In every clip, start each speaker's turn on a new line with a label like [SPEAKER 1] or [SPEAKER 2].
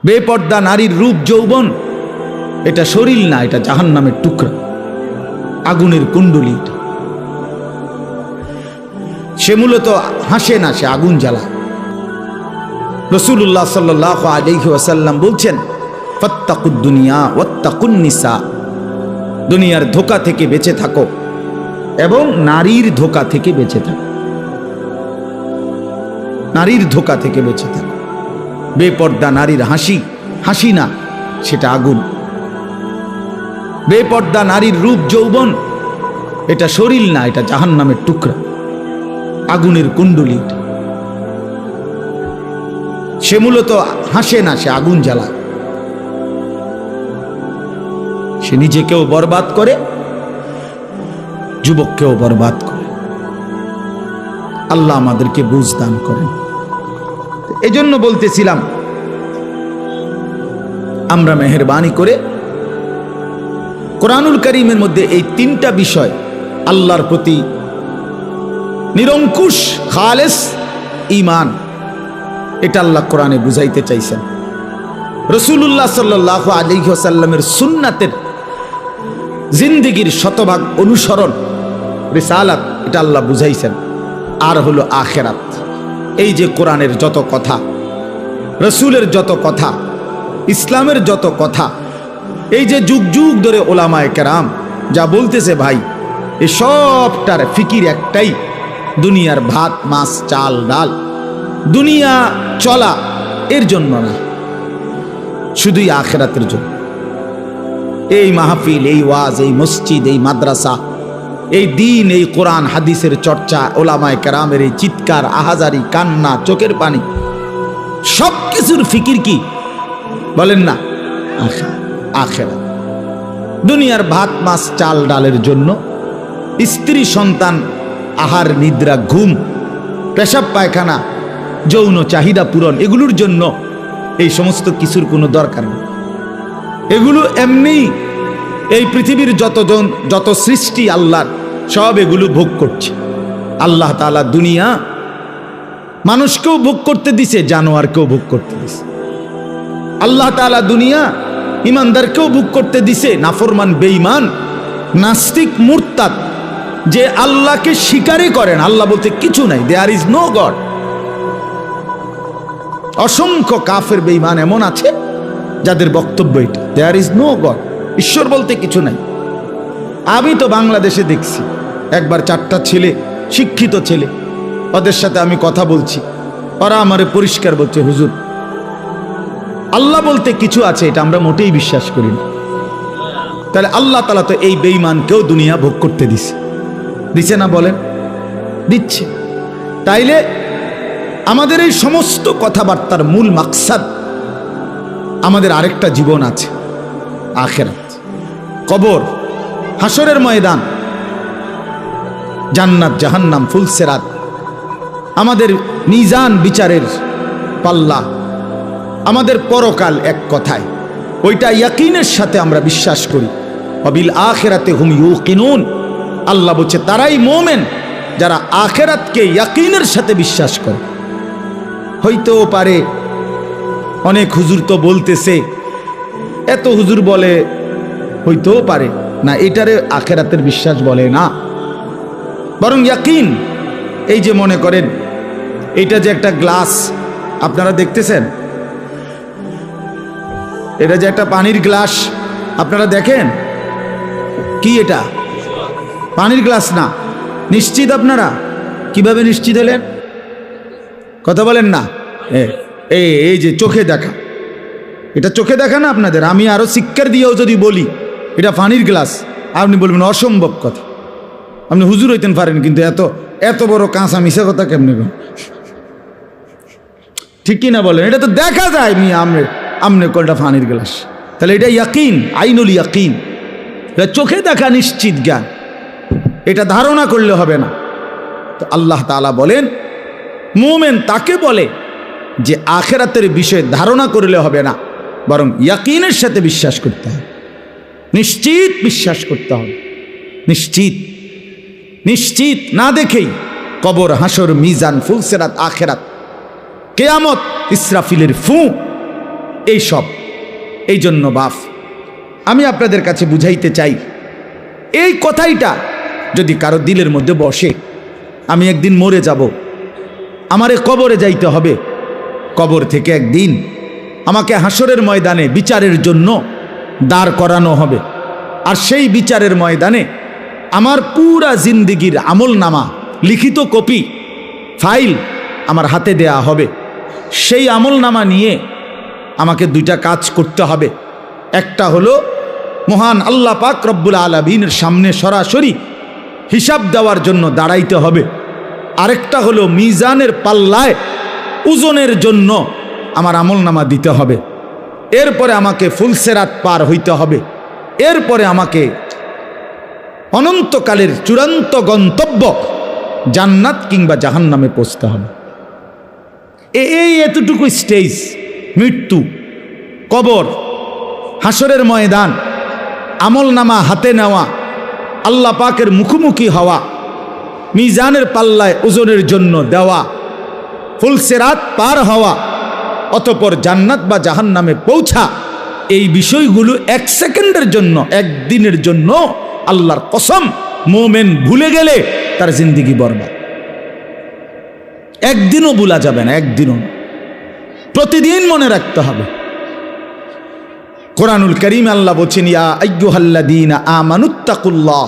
[SPEAKER 1] বেপর্দা নারীর রূপ যৌবন এটা শরীর না, এটা জাহান্নামের টুকরা, আগুনের কুণ্ডলী। সে মূলত হাসে না, সে আগুন জ্বালায়। রাসূলুল্লাহ সাল্লাল্লাহু আলাইহি ওয়াসাল্লাম বলছেন, ফাত্তাকুদ দুনিয়া ওয়াত্তাকুন নিসা, দুনিয়ার ধোঁকা থেকে বেঁচে থাকো এবং নারীর ধোঁকা থেকে বেঁচে থাকো, নারীর ধোঁকা থেকে বেঁচে থাকো। বেপর্দা নারীর হাসি হাসি না, সেটা আগুন। বেপর্দা নারীর রূপ যৌবন এটা শরীর না, এটা জাহান্নামের টুকরা, আগুনের কুণ্ডলী। সে মূলত হাসে না, সে আগুন জ্বালায়। সে নিজেকেও বরবাদ করে, যুবককেও বরবাদ করে। আল্লাহ আমাদেরকে বুঝ দান করেন। এজন্য বলতেছিলাম, আমরা মেহেরবানি করে কোরআনুল কারীমের মধ্যে এই তিনটা বিষয়, আল্লাহর প্রতি নিরঙ্কুশ খালেস ঈমান, এটা আল্লাহ কোরআনে বুঝাইতে চাইছেন। রাসূলুল্লাহ সাল্লাল্লাহু আলাইহি ওয়াসাল্লামের সুন্নাতের জিন্দেগীর শতভাগ অনুসরণ, রিসালাত, এটা আল্লাহ বুঝাইছেন। আর হলো আখিরাত। এই যে কোরআনের যত কথা, রসুলের যত কথা, ইসলামের যত কথা, এই যে যুগ যুগ ধরে ওলামায়ে কেরাম যা বলতেছে, ভাই এ সবটার ফিকির একটাই, দুনিয়ার ভাত মাছ চাল ডাল, দুনিয়া চলা এর জন্য না, শুধুই আখিরাতের জন্য। এই মাহফিল, এই ওয়াজ, এই মসজিদ, এই মাদ্রাসা, এই দিন, এই কোরআন হাদিসের চর্চা, ওলামায়ে কেরামের এই চিৎকার, আহাজারি, কান্না, চোখের পানি, সব কিছুর ফিকির কি বলেন না? আখিরাত। দুনিয়ার ভাত মাছ চাল ডালের জন্য, স্ত্রী সন্তান, আহার নিদ্রা, ঘুম, পেশাব পায়খানা, যৌন চাহিদা পূরণ, এগুলোর জন্য এই সমস্ত কিছুর কোনো দরকার নেই। এগুলো এমনি এই পৃথিবীর যত সৃষ্টি আল্লাহর, সব এগুলো ভোগ করছে। আল্লাহ তাআলা দুনিয়া মানুষকেও ভোগ করতে দিছে, জানোয়ারকেও ভোগ করতে দিছে। আল্লাহ তাআলা দুনিয়া ইমানদারকেও ভোগ করতে দিছে, নাফরমান, বেঈমান, নাস্তিক, মুরতাদ, যে আল্লাহকে স্বীকারই করেন, আল্লাহ বলতে কিছু নাই, দেয়ার ইজ নো গড। অসংখ্য কাফের বেঈমান এমন আছে যাদের বক্তব্য এটা, দেয়ার ইজ নো গড, ঈশ্বর বলতে কিছু নাই। আমি তো বাংলাদেশে দেখছি, একবার 4টা ছেলে, শিক্ষিত ছেলে, ওদের সাথে আমি কথা বলছি, ওরা আমারে পরিষ্কার বলছে, হুজুর আল্লাহ বলতে কিছু আছে, এটা আমরা মোটেই বিশ্বাস করি না। তাহলে আল্লাহ তাআলা তো এই বেঈমানকেও দুনিয়া ভোগ করতে দিছে না? বলেন, দিচ্ছে। তাইলে আমাদের এই সমস্ত কথাবার্তার মূল মাকসাদ, আমাদের আরেকটা জীবন আছে, আখিরাত, কবর, হাসরের ময়দান, জান্নাত জাহান্নাম, ফুলসেরাত, আমাদের মিজান বিচারের পাল্লা, আমাদের পরকাল। এক কথায় ওইটা ইয়াকিনের সাথে আমরা বিশ্বাস করি। ওয়াবিল আখিরাতি হুম ইউকিনুন, আল্লাহ বলছে তারাই মুমিন যারা আখিরাতকে ইয়াকিনের সাথে বিশ্বাস করে। হইতেও পারে অনেক হুজুর তো বলতেছে, এত হুজুর বলে, হইতেও পারে না, এটারে আখিরাতের বিশ্বাস বলে না, বরং ইয়াকিন। এই যে মনে করেন, এটা যে একটা গ্লাস আপনারা দেখতেছেন, এটা যে একটা পানির গ্লাস আপনারা দেখেন, কি এটা? পানির গ্লাস না। নিশ্চিত আপনারা? কিভাবে নিশ্চিত হলেন? কথা বলেন না। এই যে চোখে দেখা, এটা চোখে দেখা না আপনাদের? আমি আরো শিক্ষার দিয়েও যদি বলি এটা পানির গ্লাস, আপনি বলবেন অসম্ভব কথা, আপনি হুজুর হইতেন পারেন, কিন্তু এত বড় কাঁচা মিশা কথা কেমনি? ঠিক কি না বলেন? এটা তো দেখা যায়, আমনে কোনটা পানির গ্লাস। তাহলে এটা ইয়াকিন, আইনুল ইয়াকিন, এটা চোখে দেখা নিশ্চিত জ্ঞান, এটা ধারণা করলে হবে না। তো আল্লাহ তাআলা বলেন, মুমিন তাকে বলে যে আখিরাতের বিষয়ে ধারণা করলে হবে না, বরং ইয়াকিনের সাথে বিশ্বাস করতে হবে, নিশ্চিত বিশ্বাস করতে হবে। নিশ্চিত না দেখেই কবর, হাসর, মিজান, ফুলসেরাত, আখিরাত, কিয়ামত, ইসরাফিলের ফু, এই সব। এই জন্য বাপ, আমি আপনাদের কাছে বুঝাইতে চাই, এই কথাইটা যদি কারো দিলের মধ্যে বসে, আমি একদিন মরে যাব, আমারে কবরে যাইতে হবে, কবর থেকে একদিন আমাকে হাসরের ময়দানে বিচারের জন্য দাঁড় করানো হবে, আর সেই বিচারের ময়দানে আমার পুরা জিন্দিগির আমল নামা লিখিত কপি ফাইল আমার হাতে দেয়া হবে। সেই আমল নামা নিয়ে আমাকে দুইটা কাজ করতে হবে। একটা হলো মহান আল্লাহ পাক রব্বুল আলামিনের সামনে সরাসরি হিসাব দেওয়ার জন্য দাঁড়াইতে হবে। আরেকটা হলো মিজানের পাল্লায় ওজনের জন্য আমার আমল নামা দিতে হবে। এরপরে আমাকে ফুলসেরাত পার হইতে হবে। এরপরে আমাকে অনন্তকালের চূড়ান্ত গন্তব্য জান্নাত কিংবা জাহান্নামে পৌঁছতে হবে। এই এতটুকু স্টেজ, মৃত্যু, কবর, হাসরের ময়দান, আমল নামা হাতে নেওয়া, আল্লাহ পাকের মুখোমুখি হওয়া, মিজানের পাল্লায় ওজনের জন্য দেওয়া, ফুলসেরাত পার হওয়া, অতঃপর জান্নাত বা জাহান্নামে পৌঁছা, এই বিষয়গুলো এক সেকেন্ডের জন্য, একদিনের জন্য আল্লাহর কসম মোমেন ভুলে গেলে তার জিন্দিগি বরবাদ। একদিনও ভুলা যাবে না, একদিনও। প্রতিদিন মনে রাখতে হবে। কোরআনুল কারীম আল্লাহ বলছেন, ইয়া আইয়ুহাল্লাযীনা আমানুত্তাকুল্লাহ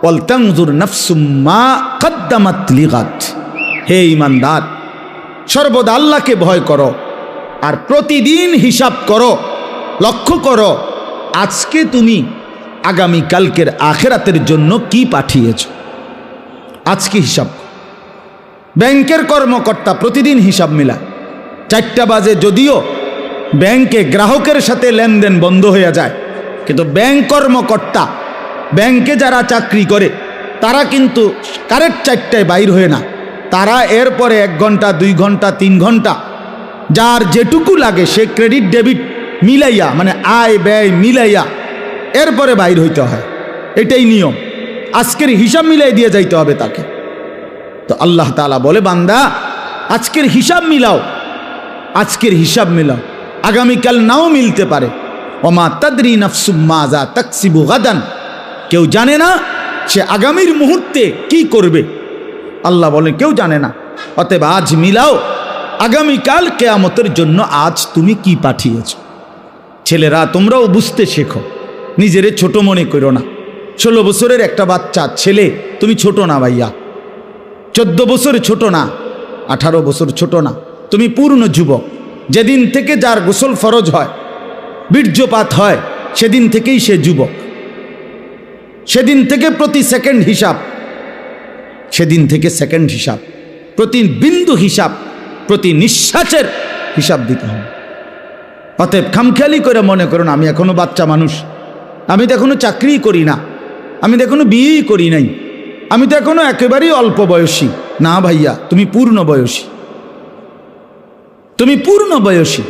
[SPEAKER 1] ওয়াল তানজুর নাফসুম মা কদ্দামাত লিগাদ। হে ঈমানদার, সর্বদা আল্লাহকে ভয় করো আর প্রতিদিন হিসাব করো, লক্ষ্য করো আজকে তুমি আগামী কালকের আখিরাতের জন্য কি পাঠিয়েছ। আজকে হিসাব। ব্যাংকের কর্মকর্তা প্রতিদিন হিসাব মিলায়। 4টা বাজে যদিও ব্যাংকে গ্রাহকের সাথে লেনদেন বন্ধ হয়ে যায়, কিন্তু ব্যাংক কর্মকর্তা, ব্যাংকে যারা চাকরি করে তারা কিন্তু কারেক্ট 4টায় বাইর হয়ে না। তারা এরপরে 1 ঘন্টা, 2 ঘন্টা, 3 ঘন্টা যার যেটুকু লাগে সে ক্রেডিট ডেবিট মিলাইয়া, মানে আয় ব্যয় মিলাইয়া এরপরে বাইর হইতে হয়। এটাই নিয়ম। আজকের হিসাব মিলাই দিয়ে যাইতে হবে তাকে। তো আল্লাহ তাআলা বলে, বান্দা আজকের হিসাব মিলাও, আজকের হিসাব মিলাও, আগামীকাল নাও মিলতে পারে। ওমা তাদরি নাফসুম মাজা তাকসিবু গাদান। কেউ জানে না সে আগামীর মুহূর্তে কি করবে। আল্লাহ বলেন কেউ জানে না। অতএব আজ মিলাও, আগামীকাল কিয়ামতের জন্য আজ তুমি কি পাঠিয়েছ। ছেলেরা তোমরাও বুঝতে শেখো, নিজেরে ছোট মনে করো না। 16 বছরের একটা বাচ্চা ছেলে, তুমি ছোট না ভাইয়া। 14 বছর ছোট না, 18 বছর ছোট না, তুমি পূর্ণ যুবক। যেদিন থেকে যার গোসল ফরজ হয়, বীর্যপাত হয়, সেদিন থেকেই সে যুবক। সেদিন থেকে প্রতি সেকেন্ড হিসাব, সেদিন থেকে সেকেন্ড হিসাব, প্রতি বিন্দু হিসাব, প্রতি নিঃশ্বাসের হিসাব দিতে হবে। অতএব খামখেয়ালি করে মনে করুন আমি এখনো বাচ্চা মানুষ, আমি তো এখনো চাকরি করি না, আমি তো এখনো বিয়েই করি নাই, আমি তো এখনো একেবারেই অল্প বয়সী। না ভাইয়া, তুমি পূর্ণ বয়সী, তুমি পূর্ণ বয়সী।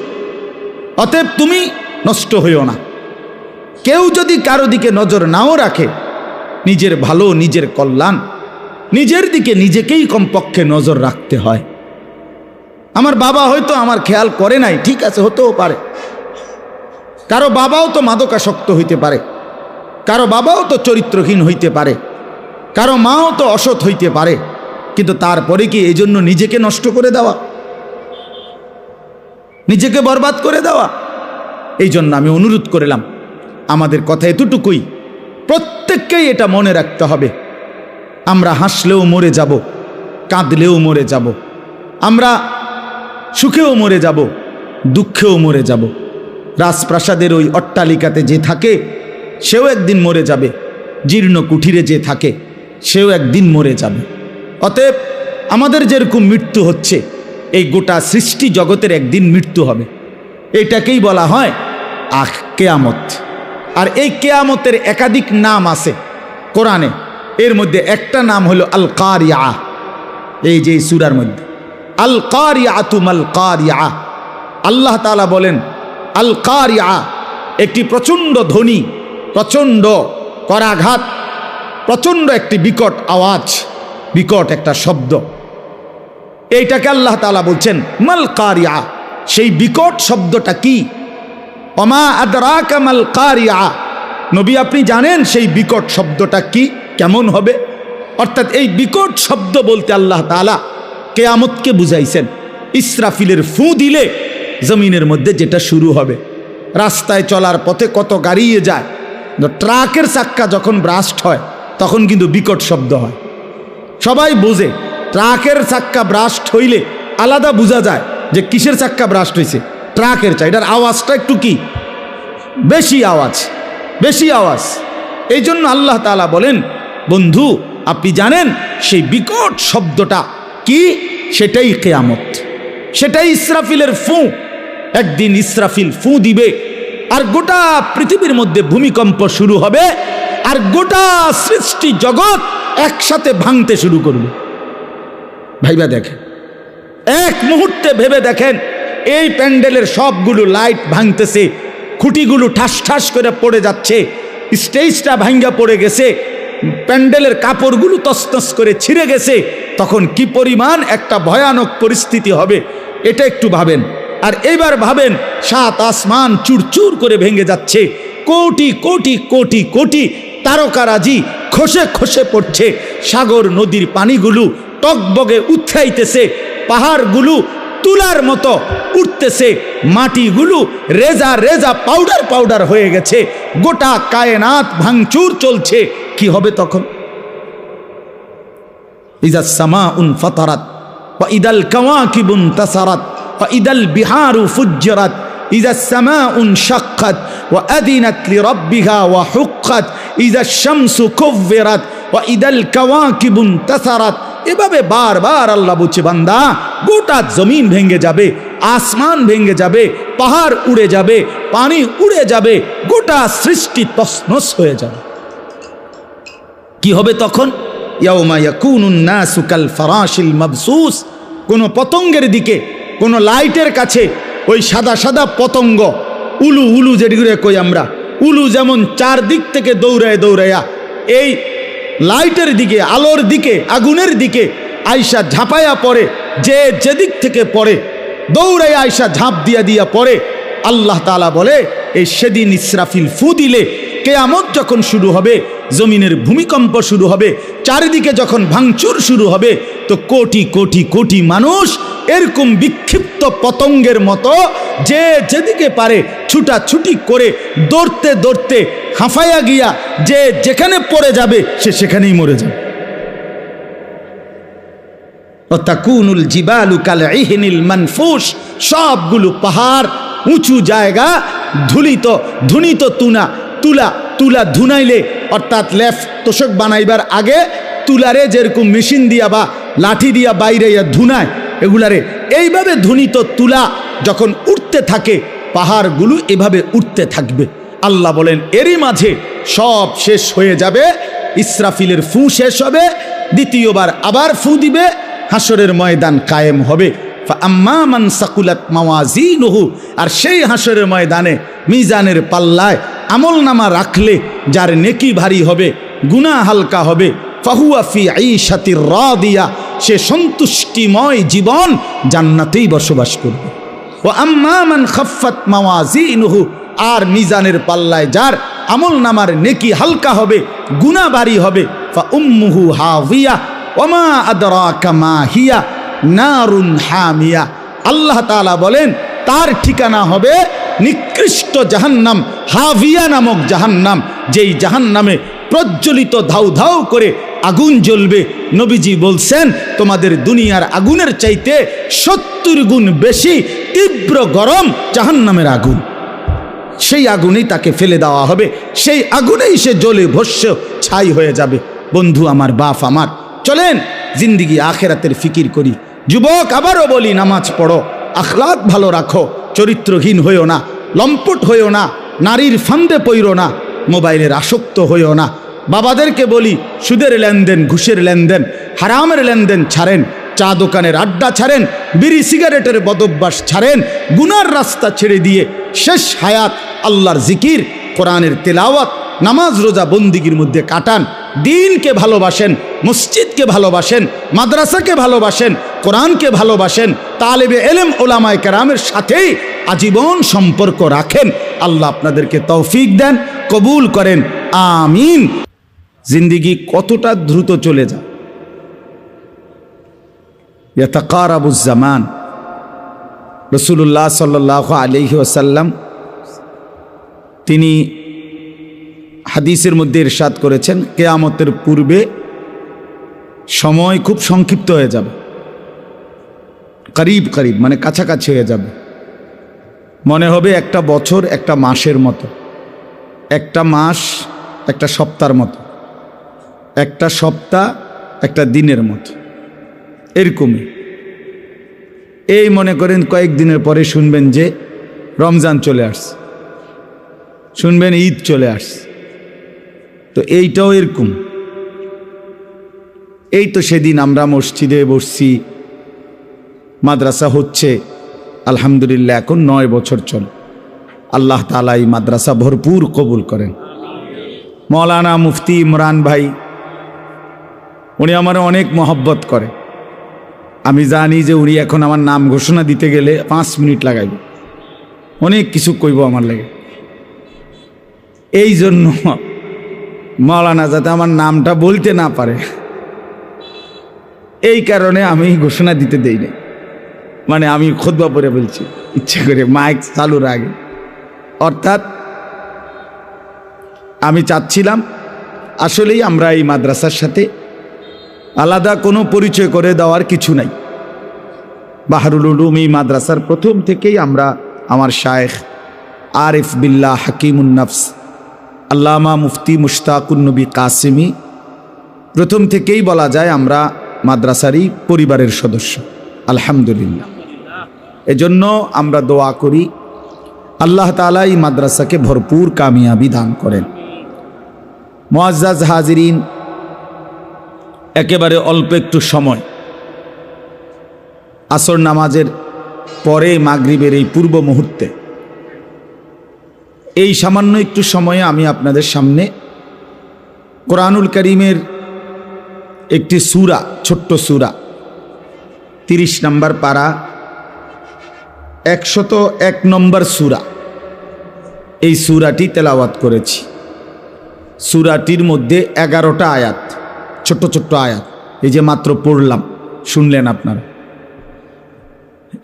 [SPEAKER 1] অতএব তুমি নষ্ট হইও না। কেউ যদি কারো দিকে নজর নাও রাখে, নিজের ভালো, নিজের কল্যাণ, নিজের দিকে নিজেকেই কমপক্ষে নজর রাখতে হয়। আমার বাবা হয়তো আমার খেয়াল করে নাই, ঠিক আছে, হতেও পারে। কারো বাবাও তো মাদকাসক্ত হইতে পারে, কারো বাবাও তো চরিত্রহীন হইতে পারে, কারো মাও তো অসৎ হইতে পারে, কিন্তু তারপরে কি এই জন্য নিজেকে নষ্ট করে দেওয়া, নিজেকে বরবাদ করে দেওয়া? এই জন্য আমি অনুরোধ করলাম, আমাদের কথা এতটুকুই, প্রত্যেককেই এটা মনে রাখতে হবে। আমরা হাসলেও মরে যাব, কাঁদলেও মরে যাব, আমরা সুখেও মরে যাব, দুঃখেও মরে যাব। রাজপ্রাসাদের ওই অট্টালিকাতে যে থাকে সেও একদিন মরে যাবে, জীর্ণ কুঠিরে যে থাকে সেও একদিন মরে যাবে। অতএব আমাদের যেরকম মৃত্যু হচ্ছে, এই গোটা সৃষ্টি জগতের একদিন মৃত্যু হবে। এটাকেই বলা হয় কিয়ামত। আর এই কিয়ামতের একাধিক নাম আছে কোরআনে। এর মধ্যে একটা নাম হলো আল কারিয়া। এই যে সূরার মধ্যে আল কারিয়াতু মাল কারিয়া, আল্লাহ তাআলা বলেন আল কারিয়া একটি প্রচণ্ড ধ্বনি, প্রচণ্ড করাঘাত, প্রচণ্ড একটি বিকট আওয়াজ, বিকট একটা শব্দ। এইটাকে আল্লাহ তাআলা বলছেন মাল কারিয়া। সেই বিকট শব্দটা কি? ওমা আদরাকা মাল কারিয়া, নবী আপনি জানেন সেই বিকট শব্দটা কি, কেমন হবে? অর্থাৎ এই বিকট শব্দ বলতে আল্লাহ তাআলা কিয়ামতকে বুঝাইছেন। ইসরাফিলের ফু দিলে জমিনের মধ্যে যেটা শুরু হবে। রাস্তায় চলার পথে কত গাড়িয়ে যায়, ট্রাকের চাক্কা যখন ব্রাস্ট হয় তখন কিন্তু বিকট শব্দ হয়। সবাই বোঝে ট্রাকের চাক্কা ব্রাস্ট হইলে আলাদা বোঝা যায় যে কিসের চাক্কা ব্রাস্ট হয়েছে, ট্রাকের চাই, এটার আওয়াজটা একটু কি বেশি আওয়াজ, বেশি আওয়াজ। এই জন্য আল্লাহ তাআলা বলেন, বন্ধু আপনি জানেন সেই বিকট শব্দটা কি? সেটাই কিয়ামত, সেটাই ইসরাফিলের ফু। একদিন ইসরাফিল ফু দিবে আর গোটা পৃথিবীর মধ্যে ভূমিকম্প শুরু হবে, আর গোটা সৃষ্টি জগৎ একসাথে ভাঙতে শুরু করবে। ভাইবা দেখেন, এক মুহূর্তে ভেবে দেখেন, এই প্যান্ডেলের সবগুলো লাইট ভাঙতেছে, খুঁটিগুলো ঠাস ঠাস করে পড়ে যাচ্ছে, স্টেজটা ভাঙ্গা পড়ে গেছে, প্যান্ডেলের কাপড়গুলো তছনছ করে ছিঁড়ে গেছে। তখন কি পরিমাণ একটা ভয়ানক পরিস্থিতি হবে এটা একটু ভাবেন। আর এইবার ভাবেন, সাত আসমান চুরচুর করে ভেঙে যাচ্ছে, কোটি কোটি কোটি কোটি তারকারাজি খসে খসে পড়ছে, সাগর নদীর পানিগুলো টকবগে উৎখাইতেছে, পাহাড়গুলো তুলার মতো উঠতেছে, মাটিগুলো রেজা রেজা পাউডার পাউডার হয়ে গেছে, গোটা কায়নাত ভাঙচুর চলছে। কি হবে তখন? ইজা সামাউন ফাতারাত ওয়া ইদাল কাওয়াকিবুন তাসারাত ওয়া ইদাল বিহারু ফুজ্জিরাত ইজা সামাউন শাক্কাত ওয়া আদিনাত লিরাব্বিহা ওয়া হুক্কাত ইজা শামসু কুব্বিরাত ওয়া ইদাল কাওয়াকিবুন তাসারাত। এভাবে বারবার আল্লাহ বলছে, বান্দা গোটা জমিন ভেঙে যাবে, আসমান ভেঙে যাবে, পাহাড় উড়ে যাবে, পানি উড়ে যাবে, গোটা সৃষ্টি তছনছ হয়ে যাবে। কি হবে তখন? ইয়াউমা ইয়াকুনুন নাসু কাল ফারাশিল মাবসুস। কোনো পতঙ্গের দিকে, কোনো লাইটের কাছে ওই সাদা সাদা পতঙ্গ, উলু উলু যেগুলো কই আমরা, উলু যেমন চারদিক থেকে দৌড়ায় দৌড়াইয়া এই লাইটের দিকে, আলোর দিকে, আগুনের দিকে আয়সা ঝাঁপাইয়া পড়ে, যে যেদিক থেকে পড়ে দৌড়াইয়া আয়সা ঝাঁপ দিয়া দিয়া পড়ে। আল্লাহ তাআলা বলে, এই সেদিন ইসরাফিল ফু দিলে কিয়ামত যখন শুরু হবে, জমিনের ভূমিকম্প শুরু হবে, চারিদিকে যখন ভাঙচুর শুরু হবে, তো কোটি কোটি কোটি মানুষ এরকম বিক্ষিপ্ত পতঙ্গের মতো যে যেদিকে পারে ছুটাছুটি করে দৌড়তে দৌড়তে হাঁফাইয়া গিয়া যে যেখানে পড়ে যাবে সে সেখানেই মরে যাবে। তাকুনুল জিবালু কাল ইহনিল মানফুস। সবগুলো পাহাড়, উঁচু জায়গা ধুলিত ধুনিত তুলা তুলা ধুনাইলে, অর্থাৎ লেফ তোষক বানাইবার আগে তুলারে যেরকম মেশিন দিয়া বা লাঠি দিয়া বাইরে ধুনায়, এগুলারে এইভাবে ধুনিত তুলা যখন উঠতে থাকে, পাহাড়গুলো এভাবে উঠতে থাকবে। আল্লাহ বলেন, এরই মাঝে সব শেষ হয়ে যাবে, ইসরাফিলের ফু শেষ হবে, দ্বিতীয়বার আবার ফু দিবে, হাসরের ময়দান কায়েম হবে। আম্মা মান সাকুলাত মাওয়াজিনুহু, আর সেই হাসরের ময়দানে মিজানের পাল্লায় আমল নামা রাখলে যার নেকি ভারী হবে, গুনাহ হালকা হবে, ফাহুয়া ফি আইশাতির রাদিয়া, সে সন্তুষ্টিময় জীবন জান্নাতেই বসবাস করবে। ও আম্মা মান খাফফাত মাওয়াজিনুহু, আর মিজানের পাল্লায় যার আমল নামার নেকি হালকা হবে, গুনাহ ভারী হবে, ফা উম্মুহু হাওয়িয়া ওমা আদরাকা মা হিয়া নারুন হামিয়া। আল্লাহ তাআলা বলেন, তার ঠিকানা হবে নিকৃষ্ট জাহান্নাম, হাভিয়া নামক জাহান্নাম, যেই জাহান্নামে প্রজ্বলিত ধাউ ধাউ করে আগুন জ্বলবে। নবীজি বলছেন, তোমাদের দুনিয়ার আগুনের চাইতে 70 গুণ বেশি তীব্র গরম জাহান্নামের আগুন। সেই আগুনেই তাকে ফেলে দেওয়া হবে, সেই আগুনেই সে জ্বলে ভস্য ছাই হয়ে যাবে। বন্ধু আমার, বাপ আমার, চলেন জিন্দিগি আখেরাতের ফিকির করি। যুবক, আবারও বলি, নামাজ পড়ো, আখলাক ভালো রাখো, চরিত্রহীন হইও না, লম্পট হইও না, নারীর ফান্দে পইরো না, মোবাইলের আসক্ত হইও না। বাবাদেরকে বলি, সুদের লেনদেন, ঘুষের লেনদেন, হারামের লেনদেন ছাড়েন, চা দোকানের আড্ডা ছাড়েন, বিড়ি সিগারেটের বদভ্যাস ছাড়েন, গুনার রাস্তা ছেড়ে দিয়ে শেষ হায়াত আল্লাহর জিকির, কোরআনের তেলাওয়াত, নামাজ রোজা বন্দিগির মধ্যে কাটান। দিনকে ভালোবাসেন, মসজিদকে ভালোবাসেন, মাদ্রাসাকে ভালোবাসেন, কোরআনকে ভালোবাসেন, তালেবে এলেম ওলামায়ে কেরামের সাথেই আজীবন সম্পর্ক রাখেন। আল্লাহ আপনাদেরকে তৌফিক দেন, কবুল করেন, আমিন। জিন্দিগি কতটা দ্রুত চলে যায়। ইয়াতাকারাবুজ জামান। রাসূলুল্লাহ সাল্লাল্লাহু আলাইহি ওয়াসাল্লাম তিনি হাদিসের মধ্যে ইরশাদ করেছেন, কিয়ামতের পূর্বে সময় খুব সংক্ষিপ্ত হয়ে যাবে, করিব করিব মানে কাছাকাছি হয়ে যাবে। মনে হবে একটা বছর একটা মাসের মতো, একটা মাস একটা সপ্তাহের মতো, একটা সপ্তাহ একটা দিনের মতো, এরকমই। এই মনে করেন কয়েকদিনের পরে শুনবেন যে রমজান চলে আসছে, শুনবেন ঈদ চলে আসছে। তো এইটাও এরকম। এই তো সেদিন আমরা মসজিদে বসছি, মাদ্রাসা হচ্ছে আলহামদুলিল্লাহ, এখন 9 বছর চল। আল্লাহ তাআলা এই মাদ্রাসা ভরপুর কবুল করেন। মৌলানা মুফতি ইমরান ভাই, উনি আমার অনেক মহব্বত করে। আমি জানি যে উনি এখন আমার নাম ঘোষণা দিতে গেলে 5 মিনিট লাগাইব, অনেক কিছু কইব আমার লাগে। এই জন্য মৌলানা যাতে আমার নামটা বলতে না পারে, এই কারণে আমি ঘোষণা দিতে দেই না। মানে আমি খুতবা পড়ে বলছি ইচ্ছে করে মাইক চালুর আগে। অর্থাৎ আমি চাচ্ছিলাম আসলেই আমরা এই মাদ্রাসার সাথে আলাদা কোনো পরিচয় করে দেওয়ার কিছু নাই। বাহরুল উলুম এই মাদ্রাসার প্রথম থেকেই আমরা, আমার শায়েখ আরিফ বিল্লাহ হাকিমুন নফস আল্লামা মুফতি মুশতাকুন নবী কাসেমি, প্রথম থেকেই বলা যায় আমরা মাদ্রাসারই পরিবারের সদস্য, আলহামদুলিল্লাহ। এজন্য আমরা দোয়া করি আল্লাহ তাআলা এই মাদ্রাসাকে ভরপুর কামিয়াবি দান করেন। মুআজ্জাজ হাজিরিন, একেবারে অল্প একটু সময়, আসর নামাজের পরে মাগরিবের এই পূর্ব মুহূর্তে, এই সামান্য একটু সময়ে আমি আপনাদের সামনে কোরআনুল কারীমের একটি সূরা, ছোট্ট সূরা, 30 নম্বর পারা, 101 নম্বর সূরা, এই সূরাটি তেলাওয়াত করেছি। সূরাটির মধ্যে 11টা আয়াত, ছোট্ট ছোট্ট আয়াত, এই যে মাত্র পড়লাম, শুনলেন আপনারা।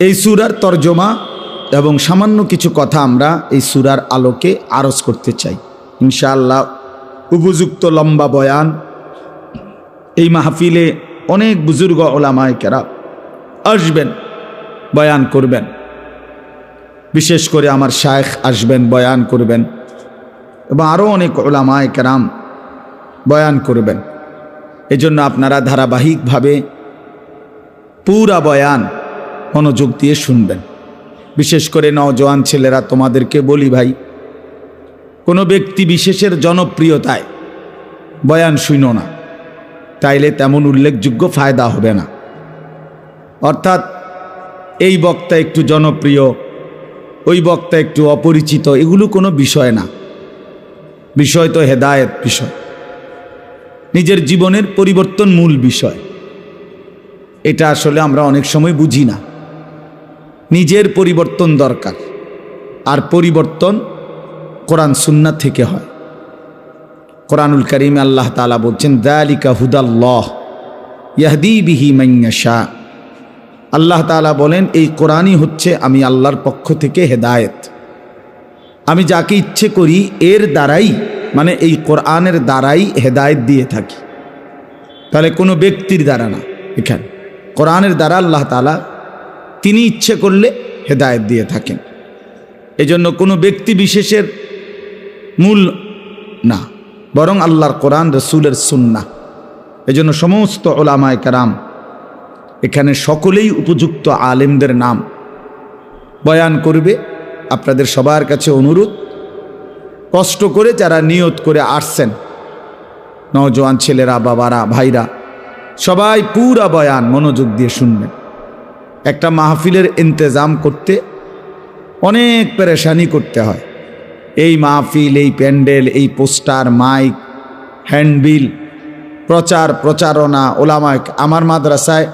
[SPEAKER 1] এই সূরার তরজমা এবং সামান্য কিছু কথা আমরা এই সূরার আলোকে আরজ করতে চাই ইনশাআল্লাহ। উপযুক্ত লম্বা বয়ান, এই মাহফিলে অনেক বুজুর্গ ওলামায়ে কেরাম আসবেন, বয়ান করবেন। বিশেষ করে আমার শায়েখ আসবেন, বয়ান করবেন, এবং আরও অনেক ওলামায়ে কেরাম বয়ান করবেন। এজন্য আপনারা ধারাবাহিকভাবে পুরা বয়ান মনোযোগ দিয়ে শুনবেন। বিশেষ করে নওজোয়ান ছেলেরা, তোমাদেরকে বলি ভাই, কোনো ব্যক্তি বিশেষের জনপ্রিয়তায় বয়ান শুনো না, তাইলে তেমন উল্লেখযোগ্য ফায়দা হবে না। অর্থাৎ এই বক্তা একটু জনপ্রিয়, ওই বক্তা একটু অপরিচিত, এগুলো কোনো বিষয় না। বিষয় তো হেদায়েত বিষয়, নিজের জীবনের পরিবর্তন মূল বিষয়। এটা আসলে আমরা অনেক সময় বুঝি না। নিজের পরিবর্তন দরকার, আর পরিবর্তন কোরআন সুন্নাত থেকে হয়। কোরআনুল কারীমে আল্লাহ তাআলা বলছেন, যালিকা হুদাল্লাহ ইয়াহদি বিহি মান ইয়াশা। আল্লাহ তাআলা বলেন, এই কোরআনই হচ্ছে আমি আল্লাহর পক্ষ থেকে হেদায়েত। আমি যাকে ইচ্ছে করি এর দ্বারাই, মানে এই কোরআনের দ্বারাই হেদায়েত দিয়ে থাকি। তাহলে কোনো ব্যক্তির দ্বারা না, এখানে কোরআনের দ্বারা আল্লাহ তাআলা তিনি ইচ্ছে করলে হেদায়েত দিয়ে থাকেন। এজন্য কোনো ব্যক্তি বিশেষের মূল না, বরং আল্লাহর কোরআন, রসুলের সুন্নাহ। এজন্য সমস্ত উলামায়ে কেরাম এখানে সকলেই উপযুক্ত আলেমদের নাম বয়ান করবে। আপনাদের সবার কাছে অনুরোধ, কষ্ট করে যারা নিয়ত করে আসছেন, নওজোয়ান ছেলেরা, বাবারা, ভাইরা, সবাই পুরা বয়ান মনোযোগ দিয়ে শুনবেন। একটা মাহফিলের ইন্তজাম করতে অনেক পেরেশানি করতে হয়। এই মাহফিল, এই প্যান্ডেল, এই পোস্টার, মাইক, হ্যান্ডবিল, প্রচার প্রচারণা, ওলামায়ে, আমার মাদ্রাসায়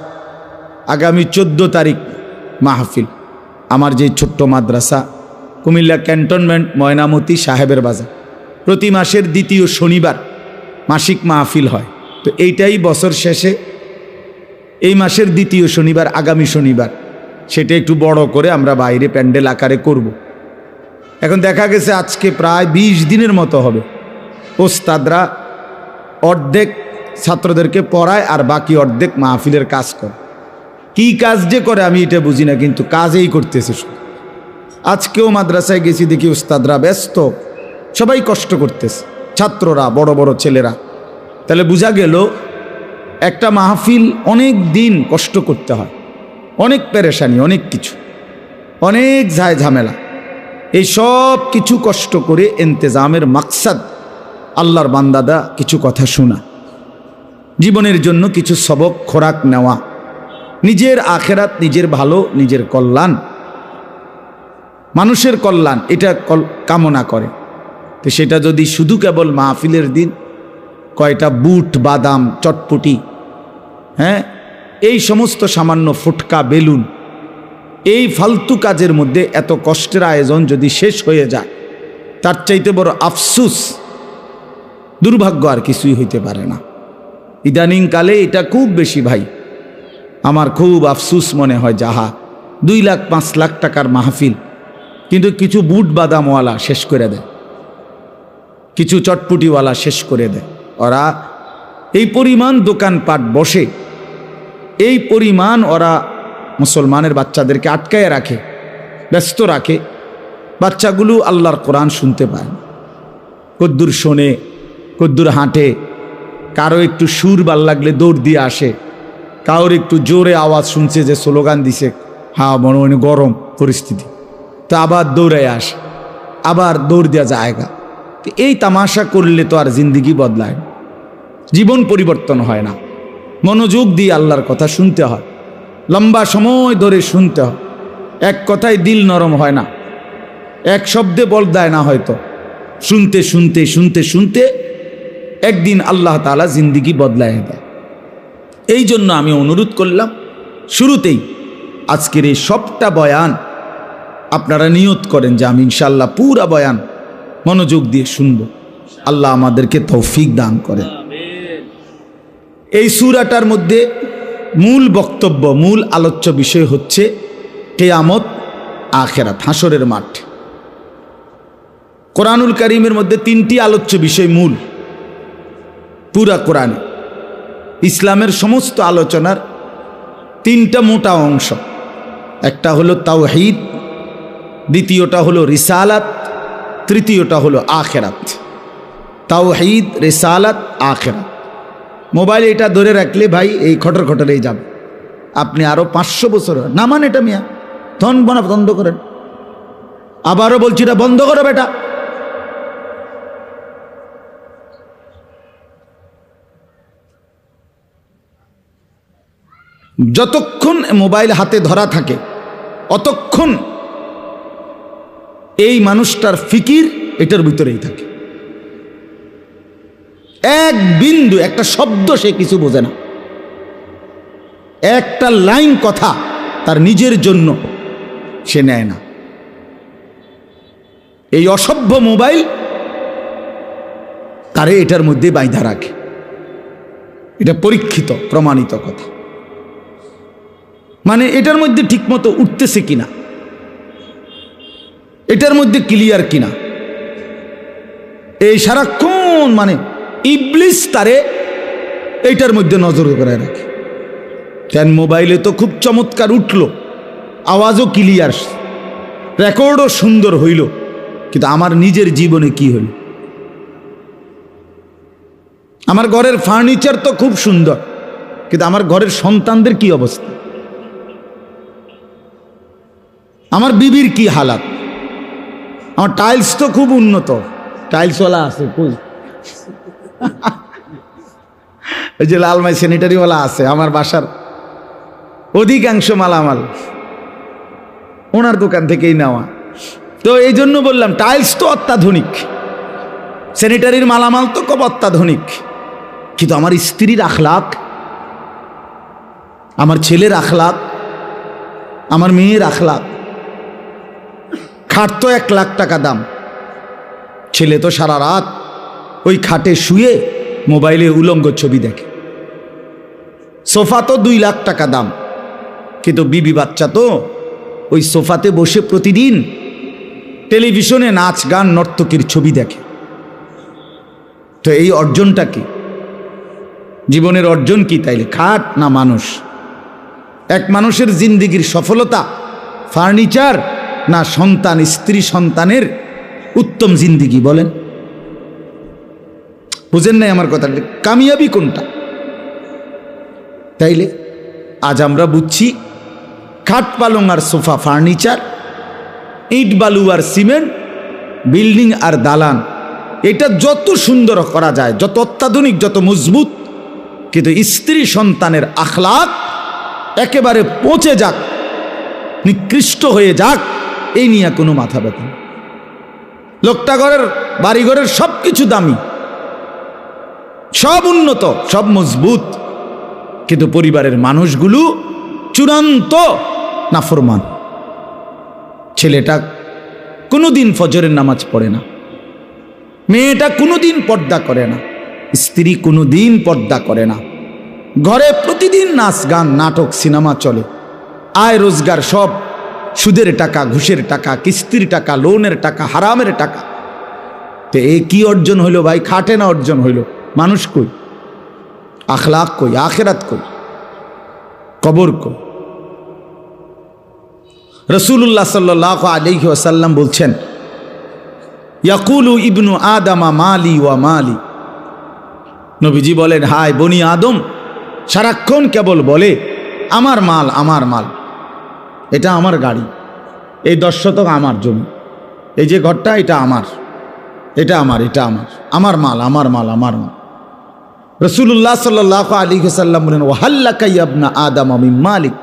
[SPEAKER 1] আগামী 14 তারিখ মাহফিল, আমার যে ছোট্ট মাদ্রাসা কুমিল্লা ক্যান্টনমেন্ট ময়নামতি সাহেবের বাজার, প্রতি মাসের দ্বিতীয় শনিবার মাসিক মাহফিল হয়। তো এইটাই বছর শেষে এই মাসের দ্বিতীয় শনিবার, আগামী শনিবার, সেটা একটু বড় করে আমরা বাইরে প্যান্ডেল আকারে করব। এখন দেখা গেছে আজকে প্রায় 20 দিনের মতো হবে। ওস্তাদরা অর্ধেক ছাত্রদেরকে পড়ায় আর বাকি অর্ধেক মাহফিলের কাজ করে। কি কাজ যে করে আমি এটা বুঝি না, কিন্তু কাজেই করতেছে শুধু। আজকেও মাদ্রাসায় গেছি, দেখি ওস্তাদরা ব্যস্ত, সবাই কষ্ট করতেছে, ছাত্ররা, বড় বড় ছেলেরা। তাহলে বোঝা গেল একটা মাহফিল অনেক দিন কষ্ট করতে হয়, অনেক পেরেশানি, অনেক কিছু, অনেক ঝায় ঝামেলা। এই সব কিছু কষ্ট করে ইন্তেজামের মাকসাদ আল্লাহর বান্দাদা কিছু কথা শোনা, জীবনের জন্য কিছু সবক খোরাক নেওয়া, নিজের আখেরাত, নিজের ভালো, নিজের কল্যাণ, মানুষের কল্যাণ, এটা কামনা করে। তো সেটা যদি শুধু কেবল মাহফিলের দিন কয়টা বুট, বাদাম, চটপটি, হ্যাঁ, এই সমস্ত সামান্য ফুটকা, বেলুন, এই ফালতু কাজের মধ্যে এত কষ্টের আয়োজন যদি শেষ হয়ে যায়, তার চাইতে বড় আফসুস, দুর্ভাগ্য আর কিছুই হইতে পারে না। ইদানিং কালে এটা খুব বেশি ভাই, আমার খুব আফসুস মনে হয়। যাহা 2 লাখ 5 লাখ টাকার মাহফিল, কিন্তু কিছু বুট বাদামওয়ালা শেষ করে দেয়, কিছু চটপুটিওয়ালা শেষ করে দেয়। ওরা এই পরিমাণ দোকানপাট বসে, এই পরিমাণ ওরা মুসলমানের বাচ্চাদেরকে আটকায় রাখে, ব্যস্ত রাখে। বাচ্চাগুলো আল্লাহর কোরআন শুনতে পায়, কদ্দুর শোনে, কদ্দুর হাঁটে, কারো একটু সুর ভাল লাগলে দৌড় দিয়ে আসে, কারোর একটু জোরে আওয়াজ শুনছে যে স্লোগান দিছে, হ্যাঁ মনে মনে গরম পরিস্থিতি, তা আবার দৌড়ায় আসে, আবার দৌড় দেওয়া জায়গা। তো এই তামাশা করলে তো আর জিন্দিগি বদলায় না, জীবন পরিবর্তন হয় না। মনোযোগ দিয়ে আল্লাহর কথা শুনতে হয়, লম্বা সময় ধরে শুনতে হয়। এক কথায় দিল নরম হয় না, এক শব্দে বদলায় না, হয়তো শুনতে শুনতে শুনতে শুনতে একদিন আল্লাহ তাআলা জিন্দিগি বদলায় দেয়। এই জন্য আমি অনুরোধ করলাম শুরুতেই আজকের এই সবটা বয়ান আপনারা নিয়ত করেন যে আমি ইনশাআল্লাহ পুরা বয়ান মনোযোগ দিয়ে শুনব। আল্লাহ আমাদেরকে তৌফিক দান করেন। এই সূরাটার মধ্যে মূল বক্তব্য, মূল আলোচ্য বিষয় হচ্ছে কিয়ামত, আখিরাত, হাসরের মাঠ। কোরআনুল কারীমের মধ্যে 3টি আলোচ্য বিষয় মূল পুরা কোরআনে। ইসলামের সমস্ত আলোচনার 3টা মোটা অংশ, একটা হলো তাওহীদ, দ্বিতীয়টা হলো রিসালাত, তৃতীয়টা হলো আখিরাত। তাওহীদ, রিসালাত, আখিরাত। মোবাইল এটা ধরে রাখলে ভাই এই খটর খটরেই যাবে, আপনি আরো 500 বছর না মান এটা মিয়া ধন বন্ধ করেন। আবারও বলছি এটা বন্ধ করো বেটা। যতক্ষণ মোবাইল হাতে ধরা থাকে অতক্ষণ এই মানুষটার ফিকির এটার ভিতরেই থাকে। এক বিন্দু, একটা শব্দ সে কিছু বোঝে না, একটা লাইন কথা তার নিজের জন্য সে নেয় না। এই অসভ্য মোবাইল তারে এটার মধ্যে বাইধা রাখে। এটা পরীক্ষিত, প্রমাণিত কথা। মানে এটার মধ্যে ঠিকমতো উঠতেছে কিনা, এটার মধ্যে ক্লিয়ার কিনা, এই সারাক্ষণ মানে ইবলিস তারে এইটার মধ্যে নজর করে রাখে। কেন মোবাইলে তো খুব চমৎকার উঠলো, আওয়াজও ক্লিয়ার, রেকর্ডও সুন্দর হইল, কিন্তু আমার নিজের জীবনে কি হইল? আমার ঘরের ফার্নিচার তো খুব সুন্দর, কিন্তু আমার ঘরের সন্তানদের কি অবস্থা, আমার বিবির কি হালাত, আমার টাইলস তো খুব উন্নত, টাইলসওয়ালা আছে, ওই যে লালমাই স্যানিটারিওয়ালা আছে, আমার বাসার অধিকাংশ মালামাল ওনার দোকান থেকেই নেওয়া। তো এই জন্য বললাম টাইলস তো অত্যাধুনিক, স্যানিটারির মালামাল তো খুব অত্যাধুনিক, কিন্তু আমার স্ত্রীর আখলাক, আমার ছেলের আখলাক, আমার মেয়ের আখলাক, খাট তো 1 লাখ টাকা দাম, ছেলে তো সারা রাত ওই খাটে শুয়ে মোবাইলে উলঙ্গ ছবি দেখে। সোফা তো 2 লাখ টাকা দাম, কিন্তু বিবি বাচ্চা তো ওই সোফাতে বসে প্রতিদিন টেলিভিশনে নাচ গান নর্তকীর ছবি দেখে। তো এই অর্জনটা কি? জীবনের অর্জন কি তাইলে? খাট না মানুষ? এক মানুষের জিন্দিগির সফলতা ফার্নিচার না সন্তান, স্ত্রী সন্তানের উত্তম জিন্দিগি? বলেন, বুঝেন নাই আমার কথা? কামিয়াবি কোনটা? তাইলে আজ আমরা বুঝছি খাট পালং আর সোফা ফার্নিচার, ইট বালু আর সিমেন্ট, বিল্ডিং আর দালান, এটা যত সুন্দর করা যায়, যত অত্যাধুনিক, যত মজবুত, কিন্তু স্ত্রী সন্তানের আখলাক একেবারে পচে যাক, নিকৃষ্ট হয়ে যাক, এই নিয়ে কোনো মাথা ব্যথা। লোকটা ঘরের বাড়িঘরের সব কিছু দামি, সব উন্নত, সব মজবুত, কিন্তু পরিবারের মানুষগুলো চূড়ান্ত নাফরমান। ছেলেটা কোনোদিন ফজরের নামাজ পড়ে না, মেয়েটা কোনোদিন পর্দা করে না, স্ত্রী কোনোদিন পর্দা করে না, ঘরে প্রতিদিন নাচ গান নাটক সিনেমা চলে, আয় রোজগার সব সুদের টাকা, ঘুষের টাকা, কিস্তির টাকা, লোনের টাকা, হারামের টাকা। তো এ কি অর্জন হইল ভাই? খাটে না অর্জন হইল? মানুষ কই? আখলাক কই? আখেরাত কই? কবর কই? রাসূলুল্লাহ সাল্লাল্লাহু আলাইহি ওয়াসাল্লাম বলছেন, ইয়াকুলু ইবনু আদামা মালি ওয়া মালি। নবীজি বলেন, হায় বনি আদম সারাক্ষণ কেবল বলে আমার মাল, আমার মাল, এটা আমার গাড়ি, এই 10 শতক আমার জমি, এই যে ঘরটা এটা আমার, এটা আমার, এটা আমার, আমার মাল, আমার মাল, আমার মাল। রাসূলুল্লাহ সাল্লাল্লাহু আলাইহি ওয়াসাল্লাম বলেন, ওয়াহাল্লাকা ইয়া ইবনা আদম মিন মালিক।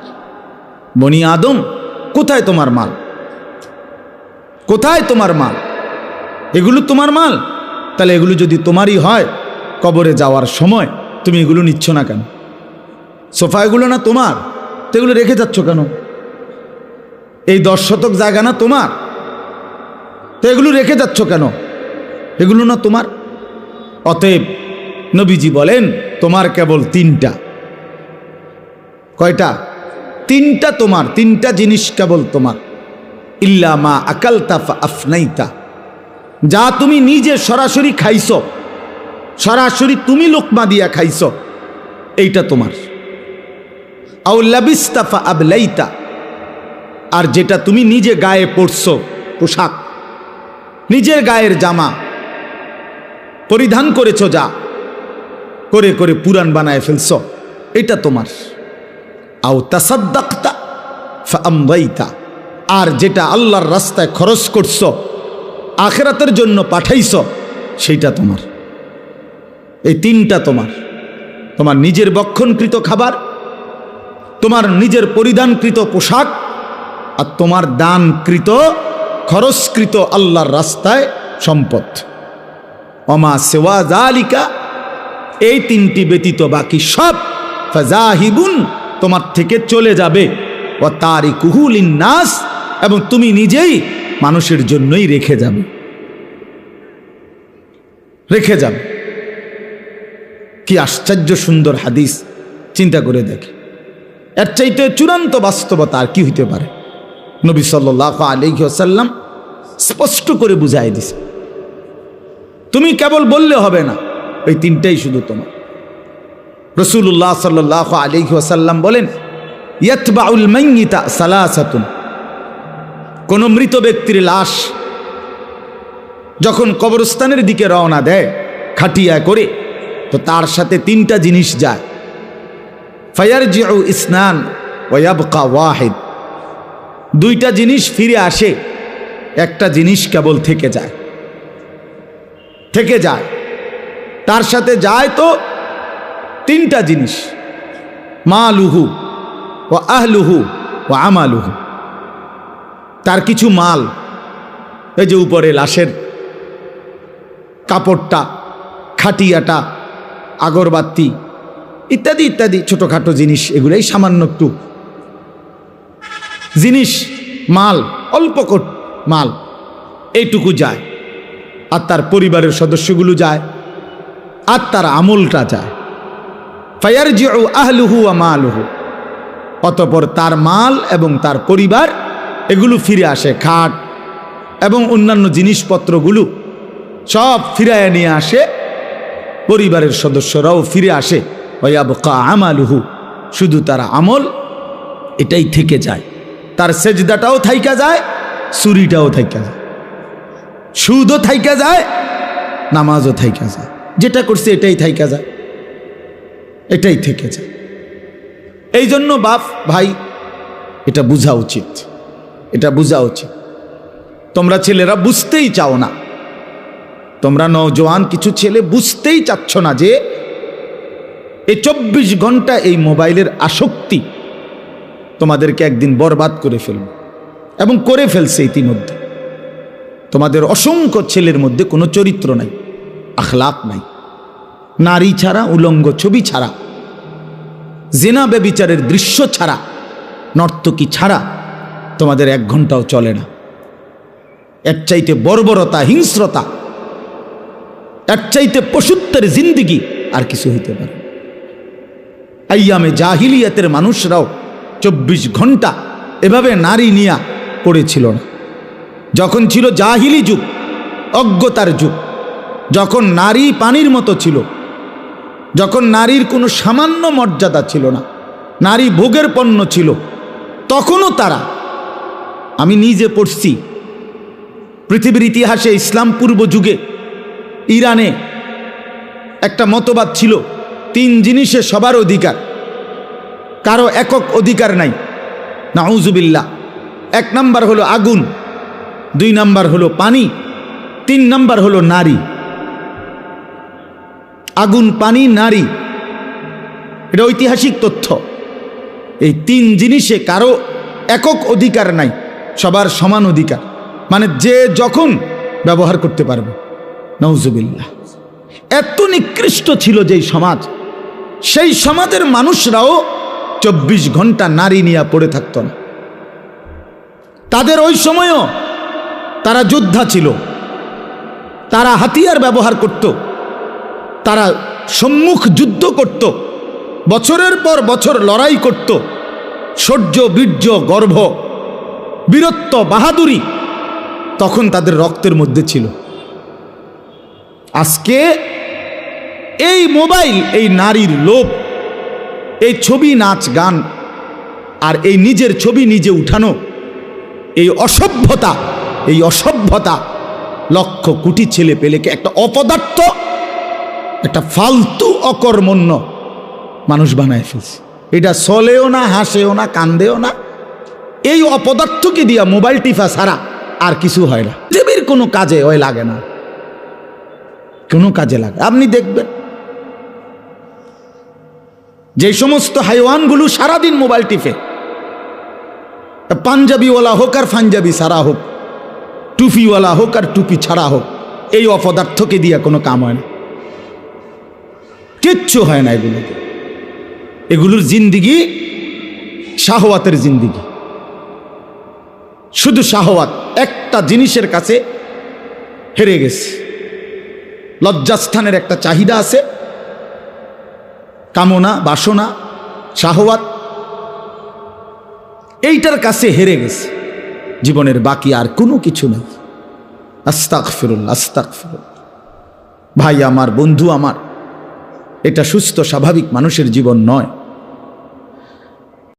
[SPEAKER 1] বনি আদম, কোথায় তোমার মাল? কোথায় তোমার মাল? এগুলো তোমার মাল? তাহলে এগুলো যদি তোমারই হয়, কবরে যাওয়ার সময় তুমি এগুলো নিচ্ছ না কেন? সোফা এগুলো না তোমার, তো এগুলো রেখে যাচ্ছ কেন? এই 10 শতক জায়গা না তোমার, তো এগুলো রেখে যাচ্ছ কেন? এগুলো না তোমার। অতএব নবীজি বলেন, তোমার কেবল 3টা। কয়টা? 3টা তোমার, 3টা জিনিস কেবল তোমার। ইল্লা মা আকালতা ফা আফনাইতা, যা তুমি নিজে সরাসরি খাইছো, সরাসরি তুমি লোকমা দিয়া খাইছো, এইটা তোমার। আও লাবিস্তা ফা আবলাইতা, আর যেটা তুমি নিজে গায়ে পরছো, পোশাক, নিজের গায়ের জামা পরিধান করেছো, যা করে করে পুরান বানায় ফেলছো, এটা তোমার। আও তাসাদ্দাকতা ফা আমদাইতা, আর যেটা আল্লাহর রাস্তায় খরচ করছো, আখিরাতের জন্য পাঠাইছো, সেইটা তোমার। এই 3টা তোমার। তোমার নিজের বক্ষণকৃত খাবার, তোমার নিজের পরিধানকৃত পোশাক, আর তোমার দানকৃত খরচকৃত আল্লাহর রাস্তায় সম্পদ। ওমা সিওয়া যালিকা, এই 3টি ব্যতীত বাকি সব ফাজাহিবুন, তোমার থেকে চলে যাবে। ওয়া তারিকুহু লিন্নাস, এবং তুমি নিজেই মানুষের জন্যই রেখে যাবে, রেখে যাবে। কি আশ্চর্য সুন্দর হাদিস, চিন্তা করে দেখে। এর চাইতে চূড়ান্ত বাস্তবতা আর কি হইতে পারে? নবী সাল্লাল্লাহু আলাইহি ওয়াসাল্লাম স্পষ্ট করে বুঝাই দিছে, তুমি কেবল বললে হবে না, এই 3টাই শুধু তোমার। রাসূলুল্লাহ সাল্লাল্লাহু আলাইহি ওয়াসাল্লাম বলেন, ইয়াতবাউল মাইয়িতা সালাসাতুন, কোন মৃত ব্যক্তির লাশ যখন কবরস্থানের দিকে রওনা দেয় খাটিয়ায় করে, তো তার সাথে 3টা জিনিস যায়। ফায়ারজিউ ইসনান ওয়া ইয়াবকা ওয়াহিদ, 2টা জিনিস ফিরে আসে, একটা জিনিস কেবল থেকে যায়, থেকে যায়। তার সাথে যায় তো 3টা জিনিস, মালুহু ওয়া আহলুহু ওয়া আমালুহু। তার কিছু মাল, এই যে উপরে লাশের কাপড়টা, খাটিয়াটা, আগরবাতি ইত্যাদি ইত্যাদি ছোটোখাটো জিনিস, এগুলোই সামান্য একটু জিনিস, মাল, অল্প মাল, এইটুকু যায়। আর তার পরিবারের সদস্যগুলো যায়, আর তার আমলটা যায়। ফায়ারজিউ আহলুহু ওয়া মালুহু, অতঃপর তার মাল এবং তার পরিবার এগুলো ফিরে আসে। খাট এবং অন্যান্য জিনিসপত্রগুলো সব ফিরায় নিয়ে আসে, পরিবারের সদস্যরাও ফিরে আসে। ওয়ায়াবকা আমালুহু, শুধু তার আমল এটাই থেকে যায়। তার সেজদাটাও থাইকা যায়, চুরিটাও থাইকা যায়, সুদও থাইকা যায়, নামাজও থাইকা যায়। যেটা করছে এটাই থাইকা যায়, এটাই থেকে যায়। এই জন্য বাপ ভাই এটা বোঝা উচিত, এটা বোঝা উচিত। তোমরা ছেলেরা বুঝতেই চাও না, তোমরা নওজোয়ান কিছু ছেলে বুঝতেই চাচ্ছ না যে এই 24 ঘন্টা এই মোবাইলের আসক্তি তোমাদেরকে একদিন বরবাদ করে ফেলবে, এবং করে ফেলছে ইতিমধ্যে। তোমাদের অসংখ্য ছেলের মধ্যে কোনো চরিত্র নাই, আখলাক নাই। নারী ছাড়া, উলঙ্গ ছবি ছাড়া, জিনা ব্যভিচারের দৃশ্য ছাড়া, নর্তকী ছাড়া তোমাদের 1 ঘন্টাও চলে না। এর চাইতে বর্বরতা, হিংস্রতা, এর চাইতে পশুত্বের জিন্দিগি আর কিছু হইতে পারে। আইয়ামে জাহিলিয়াতের মানুষরাও 24 ঘন্টা এভাবে নারী নিয়া পড়েছিল না। যখন ছিল জাহিলি যুগ, অজ্ঞতার যুগ, যখন নারী পানির মতো ছিল, যখন নারীর কোনো সামান্য মর্যাদা ছিল না, নারী ভোগের পণ্য ছিল, তখনও তারা, আমি নিজে পড়ছি, পৃথিবীর ইতিহাসে ইসলাম পূর্ব যুগে ইরানে একটা মতবাদ ছিল 3 জিনিসে সবার অধিকার, কারো একক অধিকার নাই। নাউজুবিল্লাহ। 1 নাম্বার হলো আগুন, 2 নাম্বার হলো পানি, 3 নাম্বার হলো নারী। আগুন, পানি, নারী, এটা ঐতিহাসিক তথ্য। এই 3 জিনিসে কারো একক অধিকার নাই, সবার সমান অধিকার, মানে যে যখন ব্যবহার করতে পারবে। নাউজুবিল্লাহ। এত নিকৃষ্ট ছিল যেই সমাজ, সেই সমাজের মানুষরাও 24 ঘন্টা নারী নিয়ে পড়ে থাকত না। তাদের ওই সময়ও তারা যোদ্ধা ছিল, তারা হাতিয়ার ব্যবহার করত, তারা সম্মুখ যুদ্ধ করত, বছরের পর বছর লড়াই করত। শৌর্য, বীর্য, গর্ভ, বীরত্ব, বাহাদুরি তখন তাদের রক্তের মধ্যে ছিল। আজকে এই মোবাইল, এই নারীর লোভ, এই ছবি, নাচ, গান, আর এই নিজের ছবি নিজে উঠানো, এই অসভ্যতা লক্ষ কোটি ছেলে পেলেকে একটা অপদার্থ, একটা ফালতু অকর্মণ্য মানুষ বানায় ফেলছে। এটা চলেও না, হাসেও না, কান্দেও না। এই অপদার্থকে দিয়া মোবাইল টিফা ছাড়া আর কিছু হয় না। পৃথিবীর কোনো কাজে ওই লাগে না, কোনো কাজে লাগে। আপনি দেখবেন যে সমস্ত হাইওয়ানগুলো সারাদিন মোবাইল টিপে, পাঞ্জাবিওয়ালা হোক আর পাঞ্জাবি ছাড়া হোক, টুপিওয়ালা হোক আর টুপি ছাড়া হোক, এই অপদার্থকে দিয়া কোনো কাম হয় না, কিচ্ছু হয় না। এগুলোর জিন্দিগি শাহওয়াতের জিন্দিগি, শুধু শাহওয়াত। একটা জিনিসের কাছে হেরে গেছে, লজ্জাস্থানের একটা চাহিদা আছে, কামনা, বাসনা, শাহওয়াত, এইটার কাছে হেরে গেছে। জীবনের বাকি আর কোনো কিছু নেই। আস্তাগফিরুল্লাহ, আস্তাগফিরুল্লাহ। ভাই আমার, বন্ধু আমার, এটা সুস্থ স্বাভাবিক মানুষের জীবন নয়।